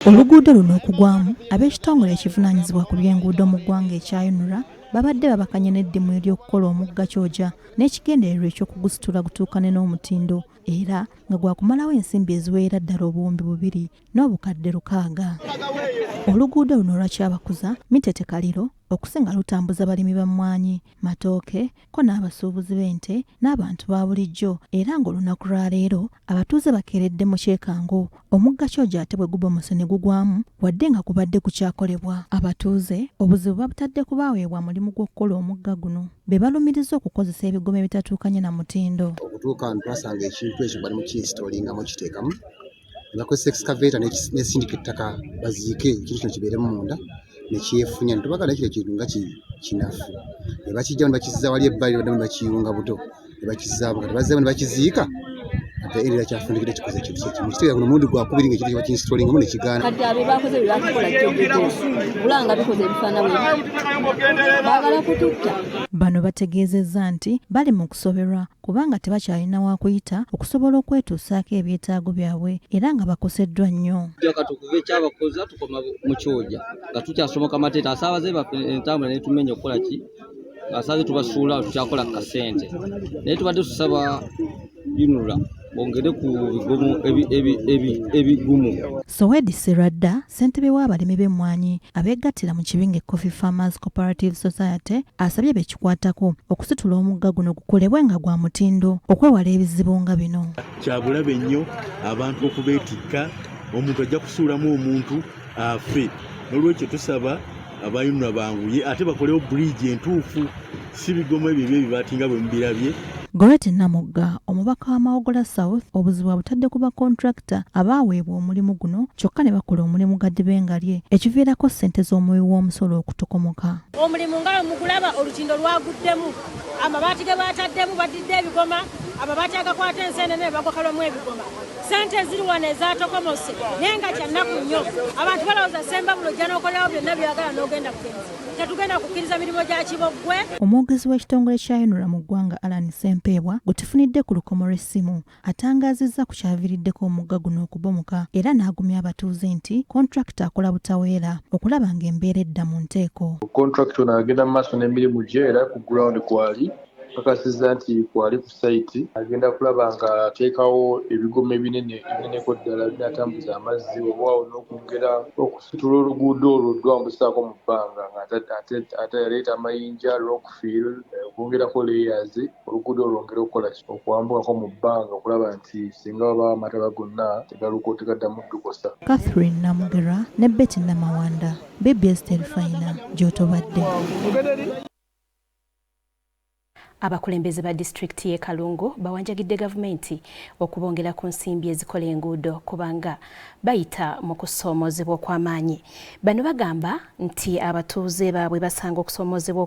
Oluguudo luno okugwamu ab'ekitongole ekivunaanyizibwa ku by'enguudo mu ggwanga ekyayonora babadde babakanye n'eddimu ery'okukola omugga Kyojja n'ekigendererwa eky'okugusitula gutuukane n'omutindo era nga gwakumalawo ensimbi eziwerera ddala obuwumbi 2 n'obukadde 600. Oluguudo luno lwakyabakuza Mitete Kaliro okusinga lutambuza balimi b'emmwanyi, matooke ko n'abasuubuzi b'ente n'abantu ba bulijjo era ng'olunaku lwa leero abatuuze bakeeredde mu kyekango omugga Kyojja ate bwe Gubomose ne gugwamu wadde nga gubadde gukyakolebwa. Abatuuze obuzibu babutadde kubaweebwa mulimu gw'okukola omugga guno be balumiriza okukozesa ebigoma ebitatuukanye na mutindo. Okutuuka twasanga ekintu ekyo bali mu kinsitolingamu kiteekamu nga kozesa excavator n'esindika ettaka baziike ekintu kino kibeeremu munda nekyefunya netubagala ekiro ekintu nga kinafu ne bakijjamu ne bakizza wali ebbali baddamu ne bakiyunga buto ne bakizzaabo kati bazzeemu ne bakiziika ate era kyafundikira kikoze ekintu kyekimu kitegeeza guno mulundi gwakubiri ng'ekintu kye bakinsitolingamu ne kigaana. Kati abo baakoze bye baakola bulanga bikoze ebifaana bwe baagala kututta. Bano bategeezezza nti bali mu kusoberwa kubanga tebakyalina wakuyita okusobola okwetuusaako ebyetaago byabwe era nga bakoseddwa nnyo. Katukuva ekyabakoza tukoma mu Kyojja nga tukyasomoka mateeta asaabaze entambula ne tumenya okukola ki asaaze tubasuula tukyakola kasente naye tubadde tusaba yunula bongere ku bigomo ebigumu. Sowedi Serwadda ssentebe w'abalimi b'emmwanyi abeegattira mu kibinge Coffee Farmers Cooperative Society asabye bekikwatako okusitula omugga guno gukolebwe nga gwa mutindo okwewala ebizibu nga bino. Kyabulabe nnyo abantu okubeetikka omuntu ajja kusuulamu omuntu afe n'olwekyo tusaba abayunula banguye ate bakolewo bridge entuufu si bigomo ebyo ebibaatinga bwe mubirabye. Gorete Namugga omubaka wa Mawogola South obuzibu abutadde ku bakontrakita abaaweebwa omulimu guno kyokka ne bakola omulimu gadde bengalye ekiviirako ssente z'omuwi w'omusolo okutokomoka. Omulimu nga mugulaba olutindo lwaguddemu amabaati ge baataddemu badidde ebigoma amabaati agakwata enseenene bagokalwamu ebigoma ssente ziri wano ezatokomose naye nga kyannaku nnyo abantu balowooza Ssembabulo ojja n'okolerawo byonna byagala n'ogenda kugenda tetugenda kukkiriza mirimu gya kiboggwe. Omwogezi w'ekitongole kyayonora mu ggwanga Alan Ssempeebwa gwe tufunidde ku lukomo lw'essimu atangaazizza ku kyaviiriddeko omugga guno okubomoka era n'agumya abatuuze nti kontrakita akola butaweera okulaba ng'embeera edda mu nteeko. Kontrakita ono agenda mu maaso n'emirimu gye era ku ground kwali kakasizza nti kwali ku site agenda kulaba nga ateekawo ebigoma ebineneko ddala binatambuza amazzi obwawo n'okwongera okusitula oluguudo olwo lwambusaako mu bbanga ate yaleeta amayinja rockfield okwongerako layers oluguudo olwongera okukola okwambukako mu bbanga okulaba nti singa wabaawo amataba gonna tegaddamu ddukosa. Catherine Namugera ne Betty Namawanda BBS Terefayina gy'otobadde. Abakulembeze ba disitulikiti y'e Kalungu bawanjagidde gavumenti okubongera ku nsimbi ezikola enguudo kubanga bayita mu kusoomoozebwa okw'amaanyi. Bano bagamba nti abatuuze baabwe basanga okusoomoozebwa